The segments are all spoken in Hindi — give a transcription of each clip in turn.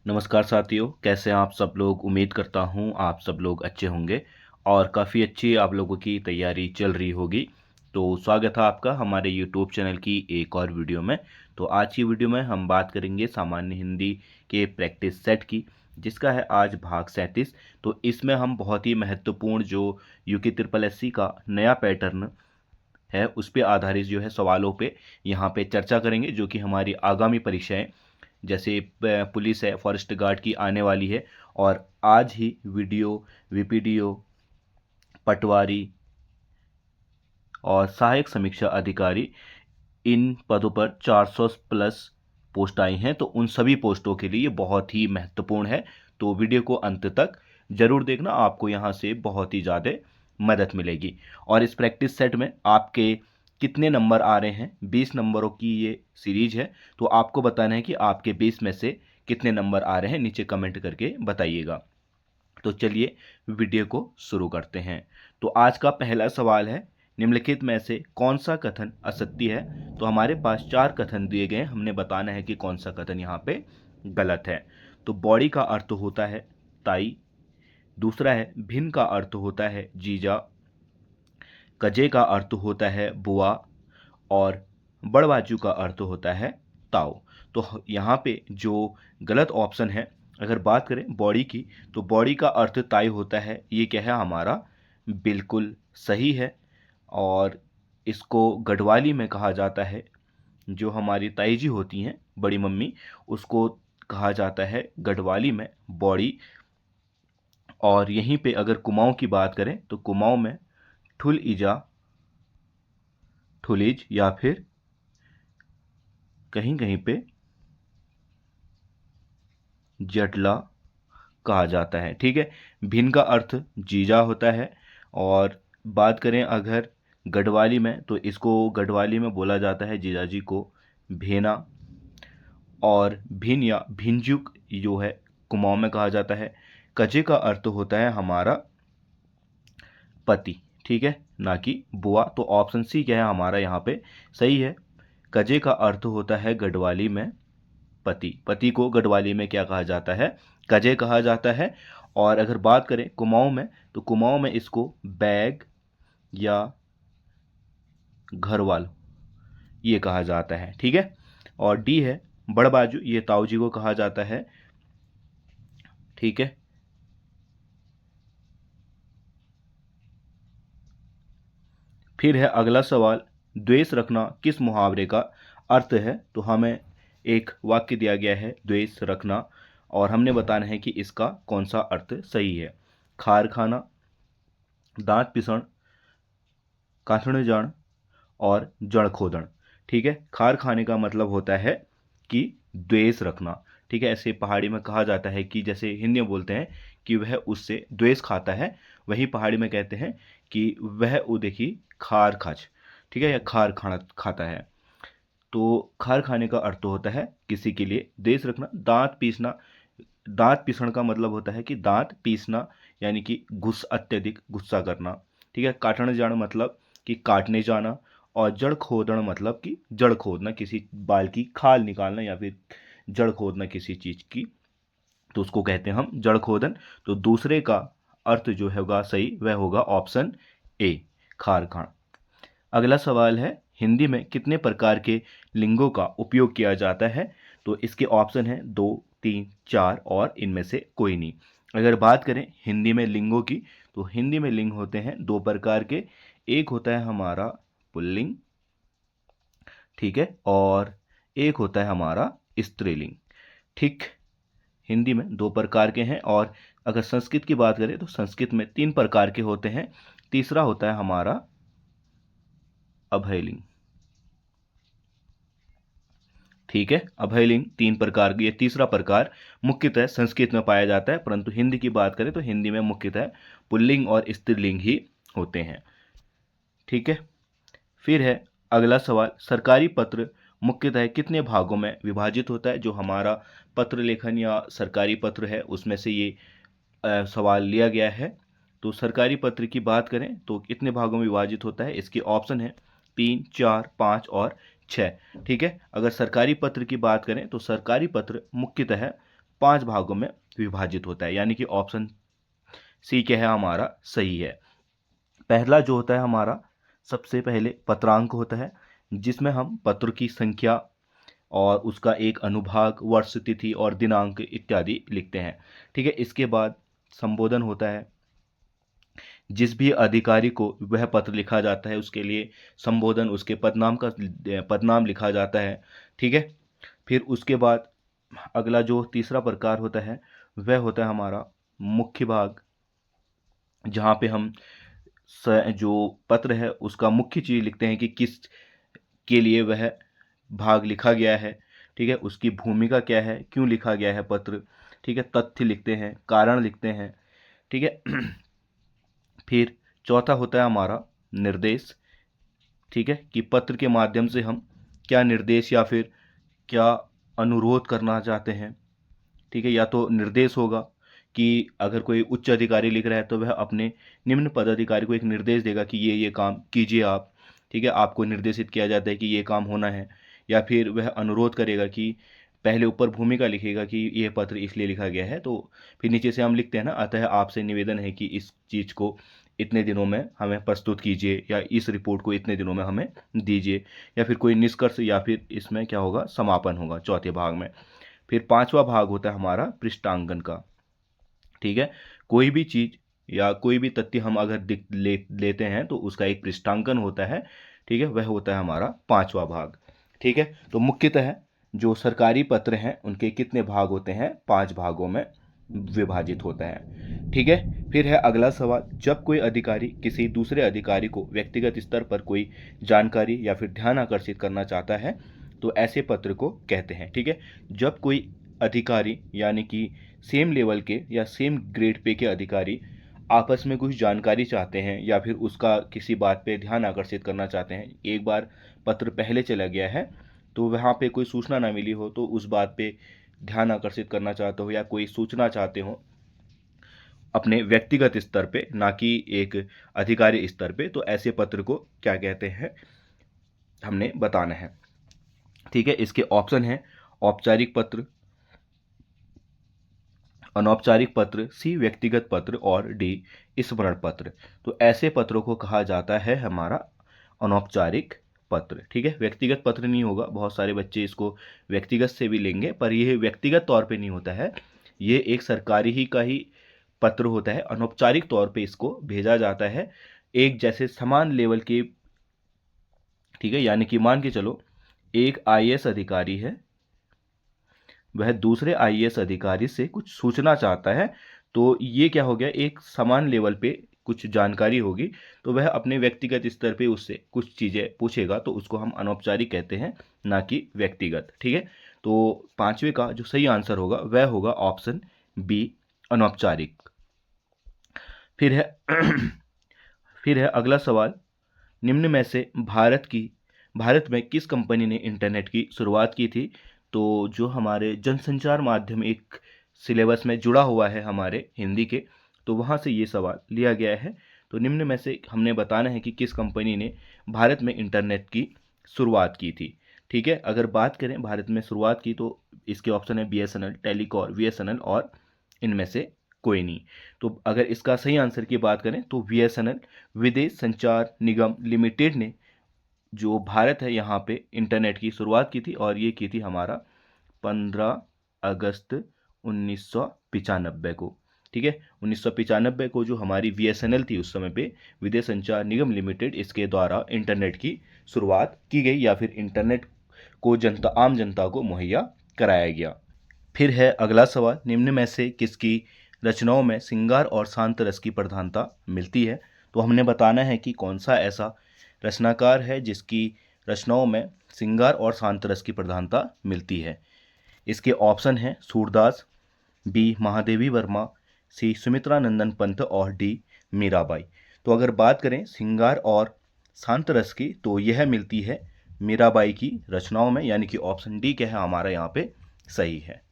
नमस्कार साथियों, कैसे हैं आप सब लोग। उम्मीद करता हूं आप सब लोग अच्छे होंगे और काफ़ी अच्छी आप लोगों की तैयारी चल रही होगी। तो स्वागत है आपका हमारे यूट्यूब चैनल की एक और वीडियो में। तो आज की वीडियो में हम बात करेंगे सामान्य हिंदी के प्रैक्टिस सेट की, जिसका है आज भाग 37। तो इसमें हम बहुत ही महत्वपूर्ण जो यूके ट्रिपल एससी का नया पैटर्न है उस पे आधारित जो है सवालों पे यहाँ पे चर्चा करेंगे, जो कि हमारी आगामी परीक्षाएं जैसे पुलिस है, फॉरेस्ट गार्ड की आने वाली है। और आज ही वीडियो, वीपीडीओ, पटवारी और सहायक समीक्षा अधिकारी, इन पदों पर 400 प्लस पोस्ट आई हैं। तो उन सभी पोस्टों के लिए ये बहुत ही महत्वपूर्ण है। तो वीडियो को अंत तक जरूर देखना, आपको यहाँ से बहुत ही ज़्यादा मदद मिलेगी। और इस प्रैक्टिस सेट में आपके कितने नंबर आ रहे हैं, 20 नंबरों की ये सीरीज है। तो आपको बताना है कि आपके 20 में से कितने नंबर आ रहे हैं, नीचे कमेंट करके बताइएगा। तो चलिए वीडियो को शुरू करते हैं। तो आज का पहला सवाल है, निम्नलिखित में से कौन सा कथन असत्य है। तो हमारे पास 4 कथन दिए गए हैं, हमने बताना है कि कौन सा कथन यहाँ पे गलत है। तो बॉडी का अर्थ होता है ताई, दूसरा है भिन्न का अर्थ होता है जीजा, कजे का अर्थ होता है बुआ और बड़बाजू का अर्थ होता है ताऊ। तो यहाँ पे जो गलत ऑप्शन है, अगर बात करें बॉडी की, तो बॉडी का अर्थ ताई होता है। ये क्या है हमारा, बिल्कुल सही है। और इसको गढ़वाली में कहा जाता है, जो हमारी ताई जी होती हैं, बड़ी मम्मी, उसको कहा जाता है गढ़वाली में बॉडी। और यहीं पे अगर कुमाऊं की बात करें तो कुमाऊं में ठुल इजा, ठुलिज या फिर कहीं कहीं पे जटला कहा जाता है। ठीक है, भिन्न का अर्थ जीजा होता है। और बात करें अगर गढ़वाली में, तो इसको गढ़वाली में बोला जाता है जीजाजी को भेना। और भिन या भिंजुक जो है कुमाऊं में कहा जाता है। कजे का अर्थ होता है हमारा पति, ठीक है, ना कि बुआ। तो ऑप्शन सी क्या है हमारा यहाँ पे सही है। कजे का अर्थ होता है गढ़वाली में पति। पति को गढ़वाली में क्या कहा जाता है, कजे कहा जाता है। और अगर बात करें कुमाऊं में, तो कुमाऊं में इसको बैग या घरवाल ये कहा जाता है। ठीक है, और डी है बड़बाजू, ये ताऊ जी को कहा जाता है। ठीक है, फिर है अगला सवाल, द्वेष रखना किस मुहावरे का अर्थ है। तो हमें एक वाक्य दिया गया है द्वेष रखना, और हमने बताना है कि इसका कौन सा अर्थ सही है। खार खाना, दांत पिसण, काथण जान और जड़ खोदन। ठीक है, खार खाने का मतलब होता है कि द्वेष रखना। ठीक है, ऐसे पहाड़ी में कहा जाता है कि जैसे हिंदी में बोलते हैं कि वह उससे द्वेष खाता है, वही पहाड़ी में कहते हैं कि वह वो देखी खार खाच। ठीक है, या खार खाना खाता है। तो खार खाने का अर्थ होता है किसी के लिए द्वेष रखना। दांत पीसना, दांत पीसण का मतलब होता है कि दांत पीसना, यानी कि अत्यधिक गुस्सा करना। ठीक है, काटने जाना मतलब कि काटने जाना। और जड़ खोदना मतलब कि जड़ खोदना, किसी बाल की खाल निकालना या फिर जड़ खोदना किसी चीज की, तो उसको कहते हैं हम जड़ खोदन। तो दूसरे का अर्थ जो होगा सही वह होगा ऑप्शन ए, खार खान। अगला सवाल है, हिंदी में कितने प्रकार के लिंगों का उपयोग किया जाता है। तो इसके ऑप्शन है 2, 3, 4 और इनमें से कोई नहीं। अगर बात करें हिंदी में लिंगों की, तो हिंदी में लिंग होते हैं 2 प्रकार के। एक होता है हमारा पुल्लिंग, ठीक है, और एक होता है हमारा स्त्रीलिंग। ठीक, हिंदी में 2 प्रकार के हैं। और अगर संस्कृत की बात करें तो संस्कृत में 3 प्रकार के होते हैं। तीसरा होता है हमारा अभयलिंग। ठीक है, अभयलिंग 3 प्रकार, ये तीसरा प्रकार मुख्यतः संस्कृत में पाया जाता है, परंतु हिंदी की बात करें तो हिंदी में मुख्यतः पुल्लिंग और स्त्रीलिंग ही होते हैं। ठीक है, फिर है अगला सवाल, सरकारी पत्र मुख्यतः कितने भागों में विभाजित होता है। जो हमारा पत्र लेखन या सरकारी पत्र है उसमें से ये सवाल लिया गया है। तो सरकारी पत्र की बात करें तो कितने भागों में विभाजित होता है, इसके ऑप्शन है 3, 4, 5 और 6। ठीक है, अगर सरकारी पत्र की बात करें तो सरकारी पत्र मुख्यतः 5 भागों में विभाजित होता है, यानी कि ऑप्शन सी क्या है हमारा सही है। पहला जो होता है हमारा, सबसे पहले पत्रांक होता है, जिसमें हम पत्र की संख्या और उसका एक अनुभाग, वर्ष, तिथि और दिनांक इत्यादि लिखते हैं। ठीक है। इसके बाद संबोधन होता है, जिस भी अधिकारी को वह पत्र लिखा जाता है उसके लिए संबोधन, उसके पदनाम लिखा जाता है। ठीक है। फिर उसके बाद अगला जो तीसरा प्रकार होता है वह होता है हमारा मुख्य भाग, जहाँ पे हम जो पत्र है उसका मुख्य चीज़ लिखते हैं कि किस के लिए वह भाग लिखा गया है। ठीक है। उसकी भूमिका क्या है, क्यों लिखा गया है पत्र। ठीक है। तथ्य लिखते हैं, कारण लिखते हैं। ठीक है। फिर चौथा होता है हमारा निर्देश। ठीक है, कि पत्र के माध्यम से हम क्या निर्देश या फिर क्या अनुरोध करना चाहते हैं। ठीक है। या तो निर्देश होगा कि अगर कोई उच्च अधिकारी लिख रहा है तो वह अपने निम्न पदाधिकारी को एक निर्देश देगा कि ये काम कीजिए आप। ठीक है। आपको निर्देशित किया जाता है कि ये काम होना है। या फिर वह अनुरोध करेगा कि पहले ऊपर भूमिका लिखेगा कि ये पत्र इसलिए लिखा गया है, तो फिर नीचे से हम लिखते हैं ना, अतः आपसे निवेदन है कि इस चीज़ को इतने दिनों में हमें प्रस्तुत कीजिए, या इस रिपोर्ट को इतने दिनों में हमें दीजिए, या फिर कोई निष्कर्ष, या फिर इसमें क्या होगा, समापन होगा चौथे भाग में। फिर पांचवा भाग होता है हमारा पृष्ठांकन का। ठीक है। कोई भी चीज़ या कोई भी तथ्य हम अगर लेते हैं तो उसका एक पृष्ठांकन होता है। ठीक है। वह होता है हमारा पांचवा भाग। ठीक है। तो मुख्यतः जो सरकारी पत्र हैं उनके कितने भाग होते हैं, 5 भागों में विभाजित होता है। ठीक है। फिर है अगला सवाल, जब कोई अधिकारी किसी दूसरे अधिकारी को व्यक्तिगत स्तर पर कोई जानकारी या फिर ध्यान आकर्षित करना चाहता है तो ऐसे पत्र को कहते हैं। ठीक है। जब कोई अधिकारी यानी कि सेम लेवल के या सेम ग्रेड पे के अधिकारी आपस में कुछ जानकारी चाहते हैं या फिर उसका किसी बात पे ध्यान आकर्षित करना चाहते हैं, एक बार पत्र पहले चला गया है तो वहाँ पे कोई सूचना ना मिली हो, तो उस बात पे ध्यान आकर्षित करना चाहते हो या कोई सूचना चाहते हो अपने व्यक्तिगत स्तर पे, ना कि एक अधिकारी स्तर पे, तो ऐसे पत्र को क्या कहते हैं हमने बताना है। ठीक है। इसके ऑप्शन है औपचारिक पत्र, अनौपचारिक पत्र, सी व्यक्तिगत पत्र और डी स्मरण पत्र। तो ऐसे पत्रों को कहा जाता है हमारा अनौपचारिक पत्र। ठीक है। व्यक्तिगत पत्र नहीं होगा, बहुत सारे बच्चे इसको व्यक्तिगत से भी लेंगे, पर यह व्यक्तिगत तौर पे नहीं होता है, ये एक सरकारी ही का ही पत्र होता है। अनौपचारिक तौर पे इसको भेजा जाता है एक जैसे समान लेवल के। ठीक है। यानी कि मान के चलो एक आईएएस अधिकारी है, वह दूसरे आईएएस अधिकारी से कुछ सूचना चाहता है, तो ये क्या हो गया, एक समान लेवल पे कुछ जानकारी होगी, तो वह अपने व्यक्तिगत स्तर पे उससे कुछ चीज़ें पूछेगा, तो उसको हम अनौपचारिक कहते हैं, ना कि व्यक्तिगत। ठीक है। तो पांचवे का जो सही आंसर होगा वह होगा ऑप्शन बी, अनौपचारिक। फिर है फिर है अगला सवाल, निम्न में से भारत में किस कंपनी ने इंटरनेट की शुरुआत की थी। तो जो हमारे जनसंचार माध्यम एक सिलेबस में जुड़ा हुआ है हमारे हिंदी के, तो वहाँ से ये सवाल लिया गया है। तो निम्न में से हमने बताना है कि किस कंपनी ने भारत में इंटरनेट की शुरुआत की थी। ठीक है। अगर बात करें भारत में शुरुआत की, तो इसके ऑप्शन है बीएसएनएल, टेलीकॉम, बीएसएनएल और इनमें से कोई नहीं। तो अगर इसका सही आंसर की बात करें तो बीएसएनएल, विदेश संचार निगम लिमिटेड ने जो भारत है यहाँ पे इंटरनेट की शुरुआत की थी, और ये की थी हमारा 15 अगस्त 1995 को। ठीक है। 1995 को जो हमारी बीएसएनएल थी उस समय पे, विदेश संचार निगम लिमिटेड, इसके द्वारा इंटरनेट की शुरुआत की गई, या फिर इंटरनेट को आम जनता को मुहैया कराया गया। फिर है अगला सवाल, निम्न में से किसकी रचनाओं में श्रृंगार और शांत रस की प्रधानता मिलती है। तो हमने बताना है कि कौन सा ऐसा रचनाकार है जिसकी रचनाओं में श्रृंगार और शांत रस की प्रधानता मिलती है। इसके ऑप्शन हैं सूरदास, बी महादेवी वर्मा, सी सुमित्रा नंदन पंत और डी मीराबाई। तो अगर बात करें श्रृंगार और शांत रस की, तो यह मिलती है मीराबाई की रचनाओं में, यानी कि ऑप्शन डी क्या है हमारा यहाँ पे सही है।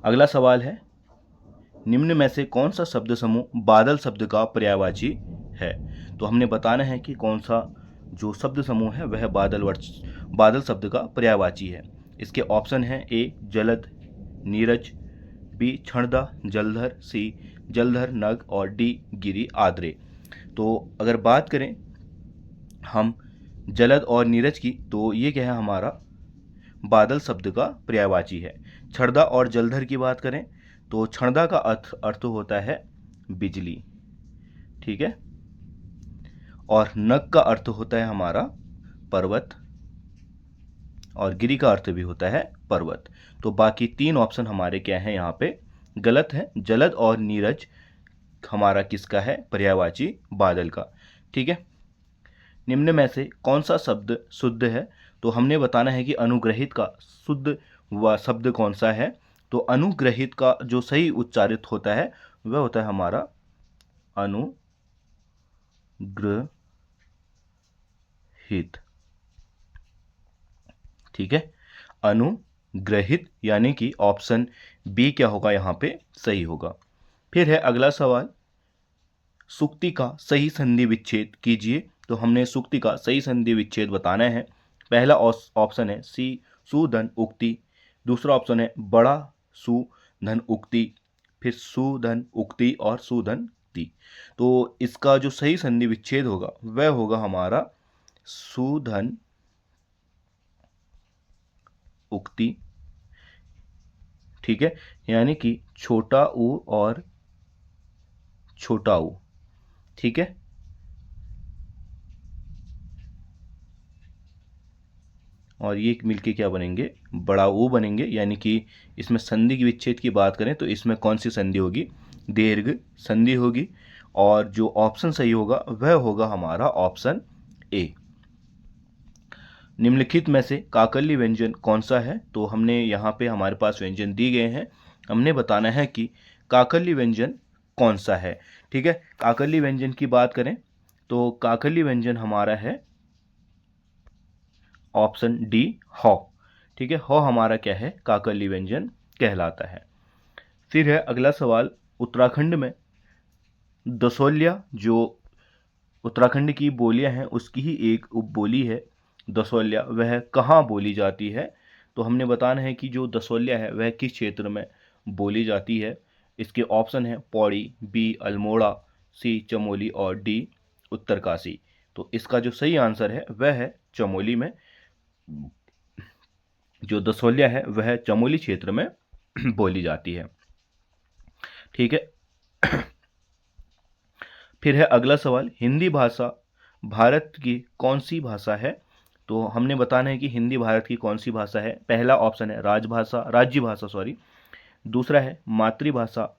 अगला सवाल है, निम्न में से कौन सा शब्द समूह बादल शब्द का पर्यायवाची है। तो हमने बताना है कि कौन सा जो शब्द समूह है वह बादल शब्द का पर्यायवाची है। इसके ऑप्शन हैं ए जलद नीरज, बी क्षणदा जलधर, सी जलधर नग और डी गिरी आद्रे। तो अगर बात करें हम जलद और नीरज की, तो ये क्या है हमारा बादल शब्द का पर्यायवाची है। क्षणदा और जलधर की बात करें तो क्षणदा का अर्थ होता है बिजली, ठीक है, और नग का अर्थ होता है हमारा पर्वत, और गिरी का अर्थ भी होता है पर्वत। तो बाकी तीन ऑप्शन हमारे क्या हैं यहाँ पे गलत है। जलद और नीरज हमारा किसका है पर्यायवाची बादल का, ठीक है। निम्न में से कौन सा शब्द शुद्ध है, तो हमने बताना है कि अनुग्रहित का शुद्ध व शब्द कौन सा है। तो अनुग्रहित का जो सही उच्चारित होता है वह होता है हमारा अनुग्रहित, ठीक है, अनुग्रहित, यानी कि ऑप्शन बी क्या होगा यहाँ पे सही होगा। फिर है अगला सवाल, सुक्ति का सही संधि विच्छेद कीजिए। तो हमने सुक्ति का सही संधि विच्छेद बताना है। पहला ऑप्शन है सी सुधन उक्ति, दूसरा ऑप्शन है बड़ा सुधन उक्ति, फिर सुधन उक्ति और सुधन उक्ति। तो इसका जो सही संधि विच्छेद होगा वह होगा हमारा सुधन उक्ति, ठीक है, यानी कि छोटा ऊ और छोटा ऊ, ठीक है। और ये मिलके क्या बनेंगे बड़ा ऊ बनेंगे, यानी कि इसमें संधि की विच्छेद की बात करें तो इसमें कौन सी संधि होगी दीर्घ संधि होगी। और जो ऑप्शन सही होगा वह होगा हमारा ऑप्शन ए। निम्नलिखित में से काकली व्यंजन कौन सा है, तो हमने यहाँ पे हमारे पास व्यंजन दिए गए हैं, हमने बताना है कि काकली व्यंजन कौन सा है, ठीक है। काकली व्यंजन की बात करें तो काकली व्यंजन हमारा है ऑप्शन डी हौ, ठीक है, हौ हमारा क्या है काकली व्यंजन कहलाता है। फिर है अगला सवाल, उत्तराखंड में दसोलिया जो उत्तराखंड की बोलियां हैं उसकी ही एक उपबोली है दसोलिया, वह कहाँ बोली जाती है। तो हमने बताना है कि जो दसोलिया है वह किस क्षेत्र में बोली जाती है। इसके ऑप्शन है पौड़ी, बी अल्मोड़ा, सी चमोली और डी उत्तरकाशी। तो इसका जो सही आंसर है वह है चमोली में। जो दसोलिया है वह चमोली क्षेत्र में बोली जाती है, ठीक है। फिर है अगला सवाल, हिंदी भाषा भारत की कौन सी भाषा है। तो हमने बताना है कि हिंदी भारत की कौन सी भाषा है। पहला ऑप्शन है राज्य भाषा सॉरी, दूसरा है मातृभाषा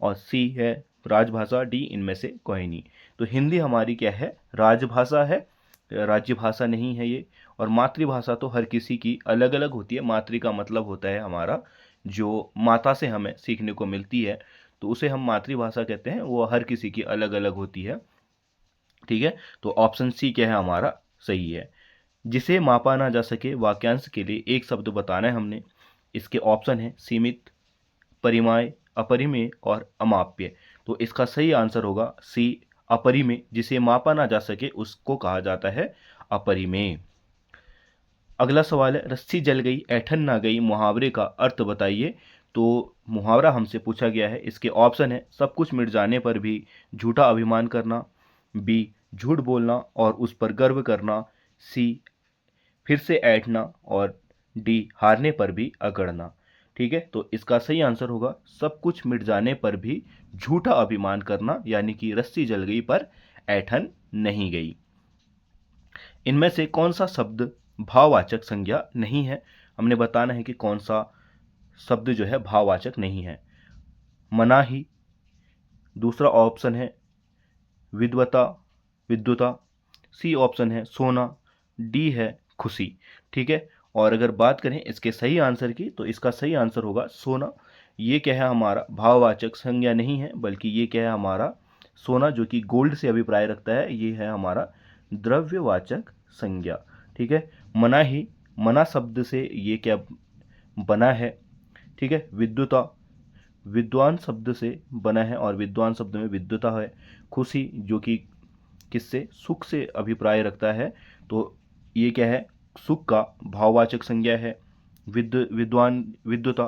और सी है राजभाषा, डी इनमें से कोई नहीं। तो हिंदी हमारी क्या है राजभाषा है, राज्य भाषा नहीं है ये। और मातृभाषा तो हर किसी की अलग अलग होती है। मातृ का मतलब होता है हमारा जो माता से हमें सीखने को मिलती है, तो उसे हम मातृभाषा कहते हैं, वो हर किसी की अलग अलग होती है, ठीक है। तो ऑप्शन सी क्या है हमारा सही है। जिसे मापा ना जा सके वाक्यांश के लिए एक शब्द बताना है हमने। इसके ऑप्शन है सीमित, परिमेय, अपरिमेय और अमाप्य। तो इसका सही आंसर होगा सी अपरिमेय। जिसे मापा ना जा सके उसको कहा जाता है अपरिमेय। अगला सवाल है, रस्सी जल गई ऐठन ना गई मुहावरे का अर्थ बताइए। तो मुहावरा हमसे पूछा गया है। इसके ऑप्शन है सब कुछ मिट जाने पर भी झूठा अभिमान करना, बी झूठ बोलना और उस पर गर्व करना, सी फिर से ऐठना और डी हारने पर भी अकड़ना, ठीक है। तो इसका सही आंसर होगा सब कुछ मिट जाने पर भी झूठा अभिमान करना, यानी कि रस्सी जल गई पर ऐठन नहीं गई। इनमें से कौन सा शब्द भाववाचक संज्ञा नहीं है। हमने बताना है कि कौन सा शब्द जो है भाववाचक नहीं है। मनाही, दूसरा ऑप्शन है विद्वता विद्युता, सी ऑप्शन है सोना, डी है खुशी, ठीक है। और अगर बात करें इसके सही आंसर की तो इसका सही आंसर होगा सोना। ये क्या है हमारा भाववाचक संज्ञा नहीं है, बल्कि ये क्या है हमारा सोना जो कि गोल्ड से अभिप्राय रखता है, ये है हमारा द्रव्यवाचक संज्ञा, ठीक है। मना ही मना शब्द से ये क्या बना है, ठीक है। विद्युता विद्वान शब्द से बना है और विद्वान शब्द में विद्युता है। खुशी जो कि किससे सुख से अभिप्राय रखता है, तो ये क्या है सुख का भाववाचक संज्ञा है। विद्वान विद्वता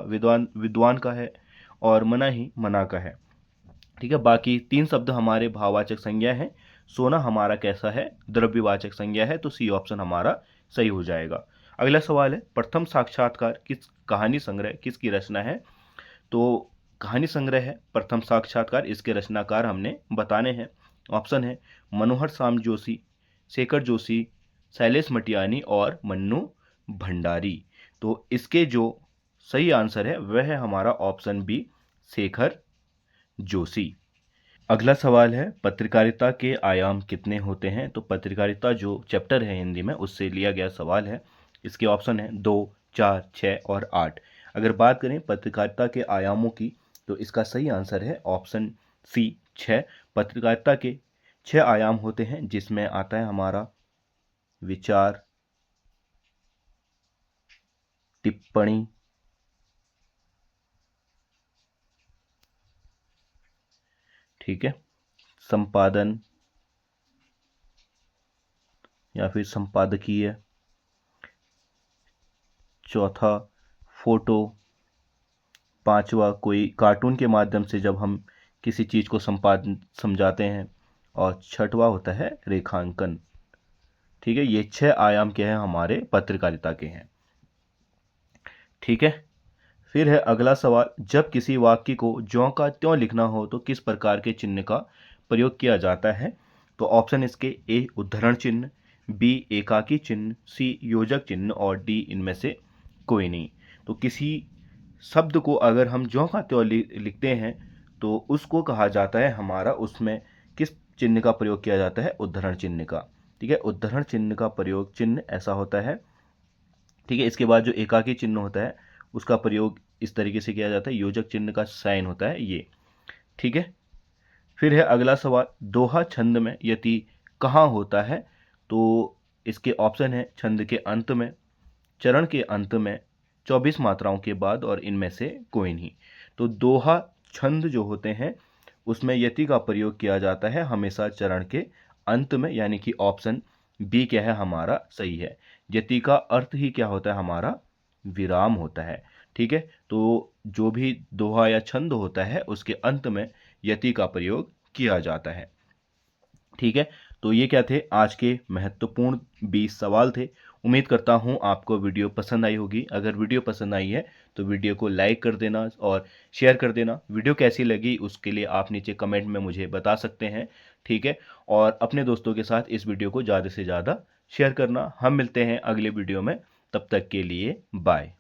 विद्वान का है, और मनाही मना का है। ठीक है, बाकी 3 शब्द हमारे भाववाचक संज्ञा हैं। सोना हमारा कैसा है द्रव्यवाचक संज्ञा है, तो सी ऑप्शन हमारा सही हो जाएगा। अगला सवाल है, प्रथम साक्षात्कार किस कहानी संग्रह किसकी रचना है? तो कहानी संग्रह है प्रथम साक्षात्कार, इसके रचनाकार हमने बताने हैं। ऑप्शन है मनोहर श्याम जोशी, शेखर जोशी, शैलेश मटियानी और मन्नू भंडारी। तो इसके जो सही आंसर है वह है हमारा ऑप्शन बी, शेखर जोशी। अगला सवाल है, पत्रकारिता के आयाम कितने होते हैं? तो पत्रकारिता जो चैप्टर है हिंदी में उससे लिया गया सवाल है। इसके ऑप्शन है 2, 4, 6 और 8। अगर बात करें पत्रकारिता के आयामों की, तो इसका सही आंसर है ऑप्शन सी, 6। पत्रकारिता के 6 आयाम होते हैं, जिसमें आता है हमारा विचार, टिप्पणी, ठीक है, संपादन या फिर संपादकीय, चौथा फोटो, पांचवा कोई कार्टून के माध्यम से जब हम किसी चीज़ को समझाते हैं, और छठवा होता है रेखांकन। ठीक है, ये 6 आयाम के हैं हमारे पत्रकारिता के हैं। ठीक है, फिर है अगला सवाल, जब किसी वाक्य को ज्यों का त्यों लिखना हो तो किस प्रकार के चिन्ह का प्रयोग किया जाता है? तो ऑप्शन इसके ए उद्धरण चिन्ह, बी एकाकी चिन्ह, सी योजक चिन्ह और डी इनमें से कोई नहीं। तो किसी शब्द को अगर हम ज्यों का त्यों लिखते हैं तो उसको कहा जाता है हमारा, उसमें किस चिन्ह का प्रयोग किया जाता है? उद्धरण चिन्ह का। ठीक है, उद्धरण चिन्ह का प्रयोग चिन्ह ऐसा होता है। ठीक है, इसके बाद जो एकाकी चिन्ह होता है उसका प्रयोग इस तरीके से किया जाता है, योजक चिन्ह का साइन होता है ये। ठीक है, फिर है अगला सवाल, दोहा छंद में यति कहाँ होता है? तो इसके ऑप्शन है छंद के अंत में, चरण के अंत में, 24 मात्राओं के बाद और इनमें से कोई नहीं। तो दोहा छंद जो होते हैं उसमें यति का प्रयोग किया जाता है हमेशा चरण के अंत में, यानी कि ऑप्शन बी क्या है हमारा सही है। यति का अर्थ ही क्या होता है हमारा? विराम होता है। ठीक है, तो जो भी दोहा या छंद होता है उसके अंत में यति का प्रयोग किया जाता है। ठीक है, तो ये क्या थे आज के महत्वपूर्ण 20 सवाल थे। उम्मीद करता हूँ आपको वीडियो पसंद आई होगी। अगर वीडियो पसंद आई है तो वीडियो को लाइक कर देना और शेयर कर देना। वीडियो कैसी लगी उसके लिए आप नीचे कमेंट में मुझे बता सकते हैं। ठीक है, और अपने दोस्तों के साथ इस वीडियो को ज़्यादा से ज़्यादा शेयर करना। हम मिलते हैं अगले वीडियो में, तब तक के लिए बाय।